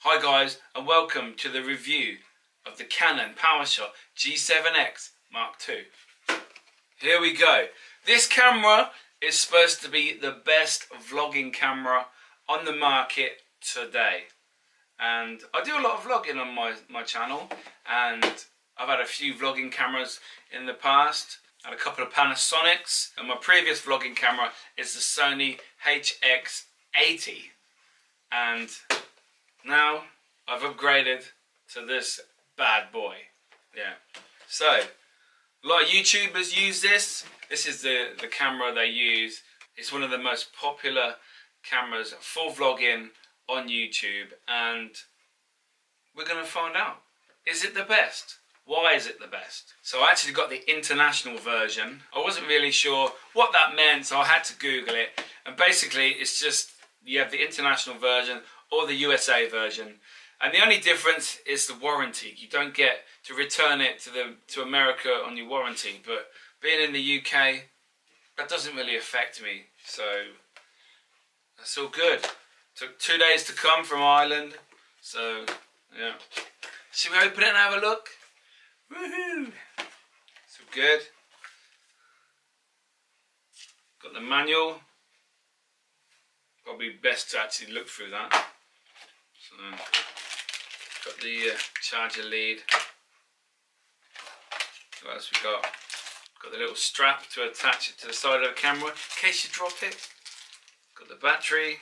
Hi guys, and welcome to the review of the Canon PowerShot G7X Mark II. Here we go. This camera is supposed to be the best vlogging camera on the market today. And I do a lot of vlogging on my channel, and I've had a few vlogging cameras in the past. I had a couple of Panasonics, and my previous vlogging camera is the Sony HX80. And now I've upgraded to this bad boy. Yeah. So a lot of YouTubers use this. This is the camera they use. It's one of the most popular cameras for vlogging on YouTube, and we're going to find out. Is it the best? Why is it the best? So I actually got the international version. I wasn't really sure what that meant, so I had to Google it. And basically it's just you have the international version or the USA version, and the only difference is the warranty. You don't get to return it to America on your warranty, but being in the UK, that doesn't really affect me, so that's all good. Took 2 days to come from Ireland, so yeah. Should we open it and have a look? Woohoo! So good. Got the manual. Probably best to actually look through that. So, got the charger lead. What else we got? Got the little strap to attach it to the side of the camera in case you drop it. Got the battery.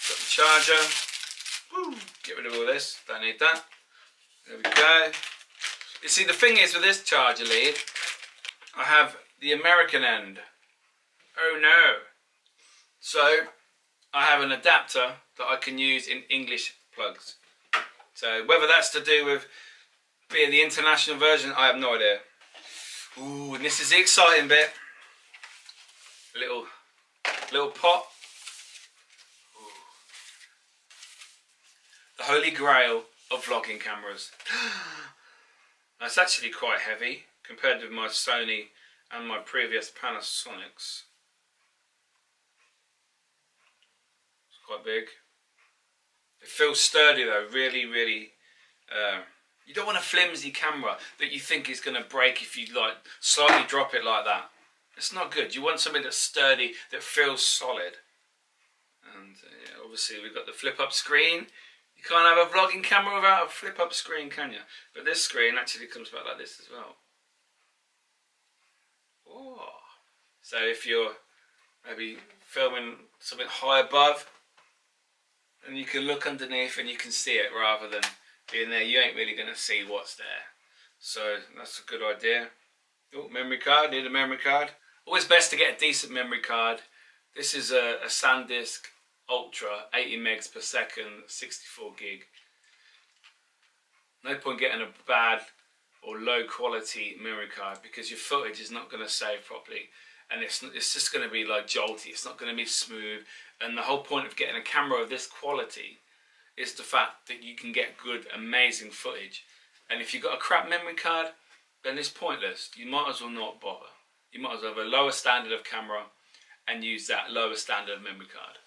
Got the charger. Woo! Get rid of all this. Don't need that. There we go. You see, the thing is with this charger lead, I have the American end. Oh no! So I have an adapter that I can use in English plugs. So whether that's to do with being the international version, I have no idea. Ooh, and this is the exciting bit. Little pot. Ooh. The holy grail of vlogging cameras. That's actually quite heavy compared with my Sony and my previous Panasonics. It's quite big. It feels sturdy though, really. You don't want a flimsy camera that you think is going to break if you like slightly drop it like that. It's not good. You want something that's sturdy, that feels solid. And yeah, obviously we've got the flip up screen. You can't have a vlogging camera without a flip up screen, can you? But this screen actually comes back like this as well. Oh. So if you're maybe filming something high above, and you can look underneath and you can see it, rather than being there, you ain't really going to see what's there. So that's a good idea. Oh, memory card, need a memory card. Always best to get a decent memory card. This is a SanDisk Ultra, 80 megs per second, 64 gig. No point getting a bad or low quality memory card because your footage is not going to save properly, and it's just going to be like jolty. It's not going to be smooth. And the whole point of getting a camera of this quality is the fact that you can get good, amazing footage. And if you've got a crap memory card, then it's pointless. You might as well not bother. You might as well have a lower standard of camera and use that lower standard of memory card.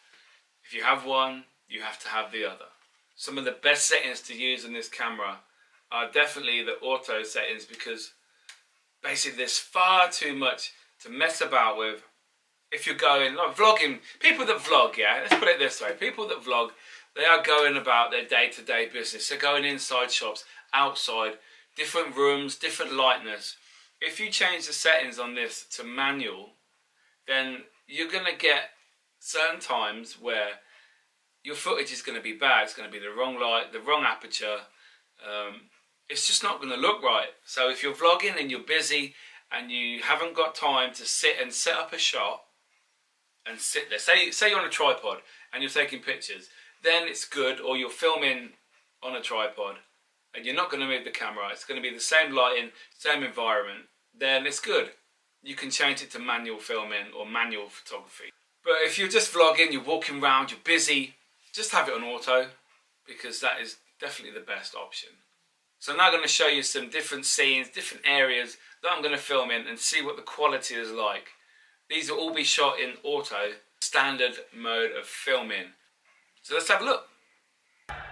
If you have one, you have to have the other. Some of the best settings to use in this camera are definitely the auto settings, because basically there's far too much to mess about with. If you're going, like vlogging, people that vlog, yeah, let's put it this way, people that vlog, they are going about their day-to-day business. They're going inside shops, outside, different rooms, different lightness. If you change the settings on this to manual, then you're going to get certain times where your footage is going to be bad. It's going to be the wrong light, the wrong aperture. It's just not going to look right. So if you're vlogging and you're busy and you haven't got time to sit and set up a shot and sit there, say you're on a tripod and you're taking pictures, then it's good. Or you're filming on a tripod and you're not going to move the camera, it's going to be the same lighting, same environment, then it's good. You can change it to manual filming or manual photography. But if you're just vlogging, you're walking around, you're busy, just have it on auto, because that is definitely the best option. So I'm now going to show you some different scenes, different areas that I'm going to film in, and see what the quality is like These will all be shot in auto, standard mode of filming. So let's have a look. You know,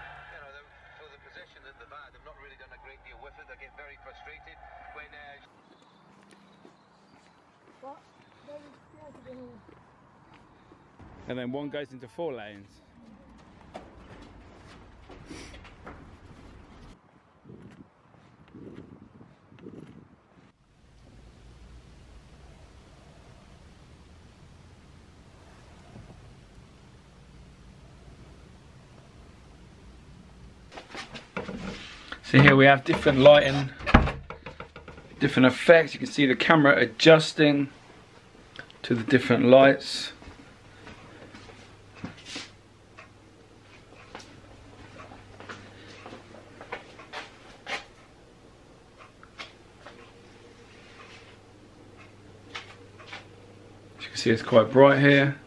for the position that they've had, they've not really done a great deal with it. They get very frustrated when... And then one goes into 4 lanes. So here we have different lighting, different effects. You can see the camera adjusting to the different lights. As you can see, it's quite bright here.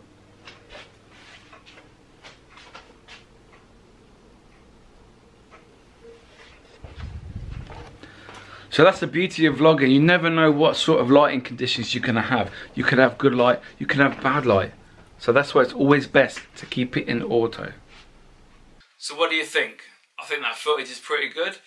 So that's the beauty of vlogging. You never know what sort of lighting conditions you're going to have. You could have good light, you can have bad light. So that's why it's always best to keep it in auto. So what do you think? I think that footage is pretty good.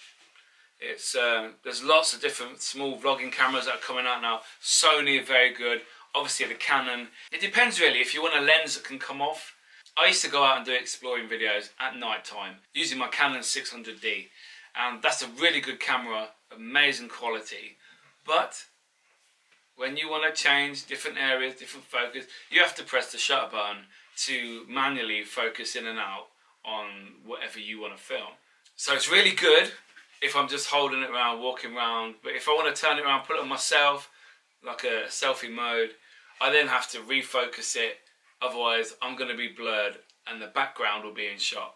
It's there's lots of different small vlogging cameras that are coming out now. Sony are very good. Obviously the Canon. It depends really. If you want a lens that can come off. I used to go out and do exploring videos at night time using my Canon 600D. And that's a really good camera, amazing quality. But when you want to change different areas, different focus, you have to press the shutter button to manually focus in and out on whatever you want to film. So it's really good if I'm just holding it around, walking around. But if I want to turn it around, put it on myself, like a selfie mode, I then have to refocus it. Otherwise, I'm going to be blurred and the background will be in shot.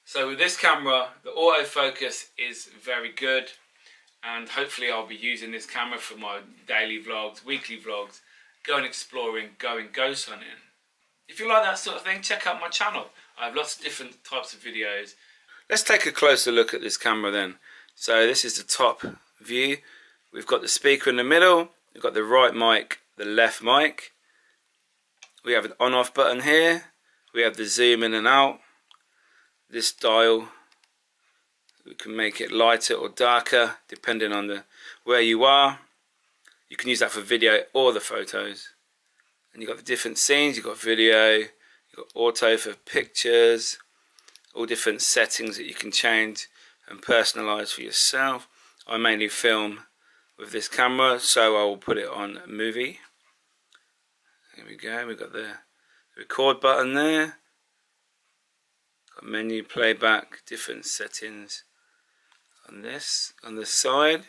So with this camera, the autofocus is very good, and hopefully I'll be using this camera for my daily vlogs, weekly vlogs, going exploring, going ghost hunting. If you like that sort of thing, check out my channel. I have lots of different types of videos. Let's take a closer look at this camera then. So this is the top view. We've got the speaker in the middle, we've got the right mic, the left mic. We have an on-off button here, we have the zoom in and out. This dial, we can make it lighter or darker depending on where you are. You can use that for video or the photos. And you've got the different scenes, you've got video, you've got auto for pictures, all different settings that you can change and personalize for yourself. I mainly film with this camera, so I will put it on movie. There we go, we've got the record button there. Menu, playback, different settings on this. On the side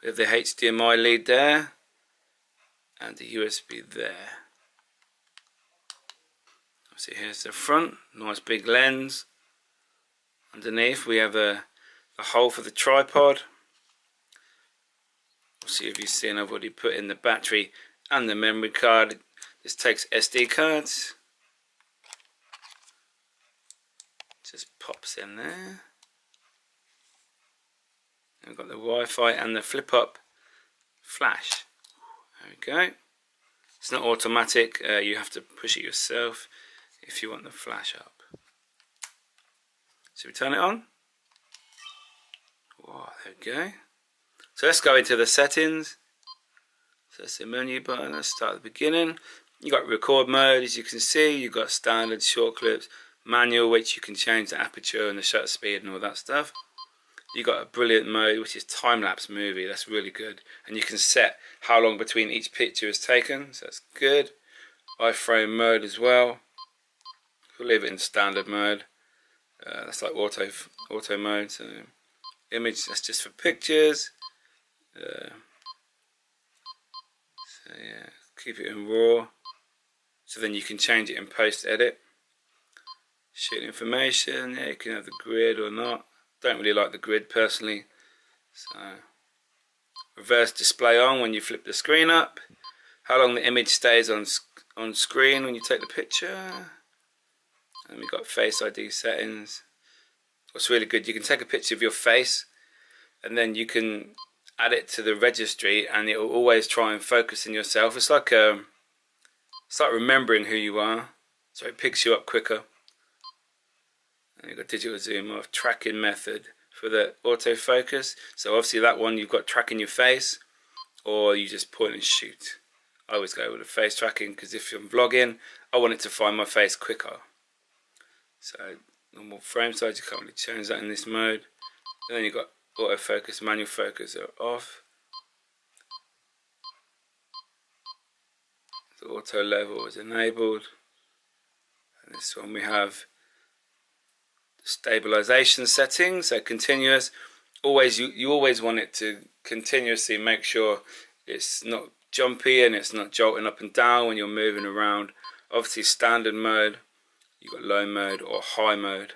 we have the HDMI lead there and the USB there. So here's the front, nice big lens. Underneath we have the hole for the tripod. We'll see if you've seen, I've already put in the battery and the memory card. This takes SD cards. Just pops in there. And we've got the Wi-Fi and the flip-up flash. There we go. It's not automatic. You have to push it yourself if you want the flash up. So we turn it on. Wow, there we go. So let's go into the settings. So that's the menu button. Let's start at the beginning. You've got record mode, as you can see. You've got standard, short clips, manual, which you can change the aperture and the shutter speed and all that stuff. You've got a brilliant mode, which is time-lapse movie. That's really good. And you can set how long between each picture is taken, so that's good. iframe mode as well. We'll leave it in standard mode. That's like auto mode. So image, that's just for pictures. So yeah, keep it in RAW. So then you can change it in post-edit. Shoot information, yeah, you can have the grid or not. Don't really like the grid personally. So reverse display on when you flip the screen up. How long the image stays on screen when you take the picture. And we've got Face ID settings. What's really good, you can take a picture of your face and then you can add it to the registry, and it will always try and focus in yourself. It's like remembering who you are, so it picks you up quicker. And you've got digital zoom off, tracking method for the autofocus. So obviously that one you've got tracking your face, or you just point and shoot. I always go with the face tracking, because if I'm vlogging, I want it to find my face quicker. So normal frame size, you can't really change that in this mode. And then you've got autofocus, manual focus are off. The auto level is enabled. And this one we have the stabilization settings, so continuous. Always you always want it to continuously make sure it's not jumpy and it's not jolting up and down when you're moving around. Obviously standard mode, you've got low mode or high mode.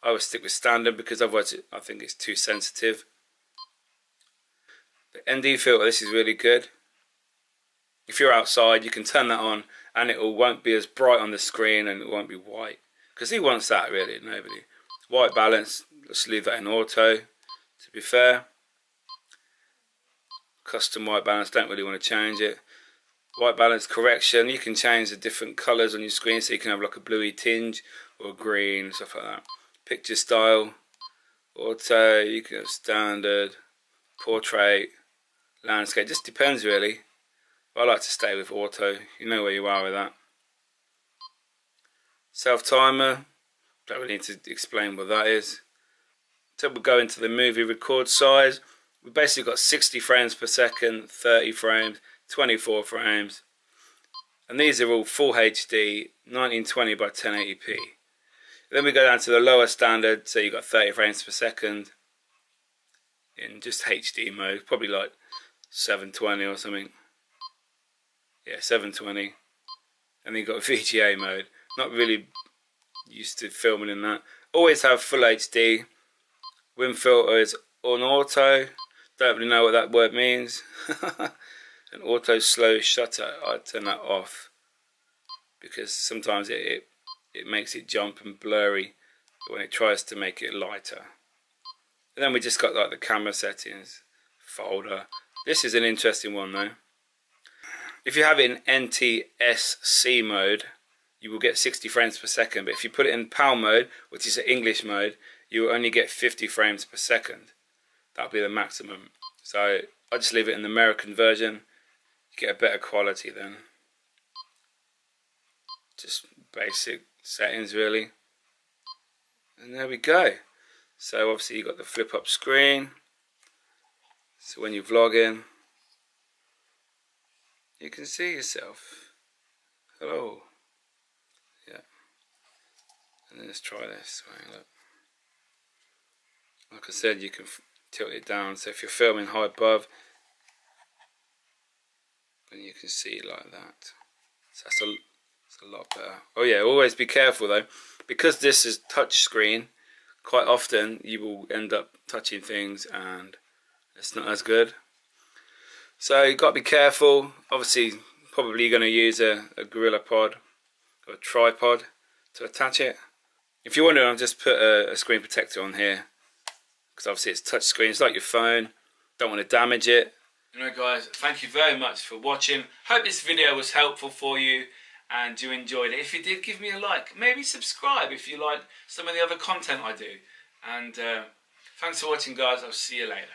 I would stick with standard because otherwise I think it's too sensitive. The ND filter, this is really good. If you're outside, you can turn that on and it won't be as bright on the screen, and it won't be white, because who wants that really? Nobody. White balance, let's leave that in auto, to be fair. Custom white balance, don't really want to change it. White balance correction, you can change the different colours on your screen, so you can have like a bluey tinge or green, stuff like that. Picture style, auto, you can have standard, portrait, landscape, just depends really. But I like to stay with auto, you know where you are with that. Self timer, don't really need to explain what that is. So we'll go into the movie record size. We've basically got 60 frames per second, 30 frames, 24 frames. And these are all full HD, 1920 by 1080p. Then we go down to the lower standard, so you've got 30 frames per second in just HD mode, probably like 720 or something. Yeah, 720. And then you've got VGA mode. Not really used to filming in that. Always have full HD. Wind filter is on auto. Don't really know what that word means. An auto slow shutter, I turn that off because sometimes it makes it jump and blurry when it tries to make it lighter. And then we just got like the camera settings folder. This is an interesting one though. If you have it in NTSC mode, you will get 60 frames per second, but if you put it in PAL mode, which is the English mode, you will only get 50 frames per second. That'll be the maximum. So I just leave it in the American version. You get a better quality then. Just basic settings really. And there we go. So obviously you've got the flip up screen. So when you're vlogging, you can see yourself. Hello. Yeah. And then let's try this. Look. Like I said, you can tilt it down. So if you're filming high above, then you can see it like that. So that's a lot better. Oh yeah, always be careful though, because this is touch screen. Quite often you will end up touching things and it's not as good. So you've got to be careful. Obviously, probably you're going to use a gorilla pod or a tripod to attach it. If you're wondering, I'll just put a screen protector on here because obviously it's touch screen. It's like your phone. Don't want to damage it. Anyway guys, thank you very much for watching. Hope this video was helpful for you and you enjoyed it. If you did, give me a like. Maybe subscribe if you like some of the other content I do. And thanks for watching guys. I'll see you later.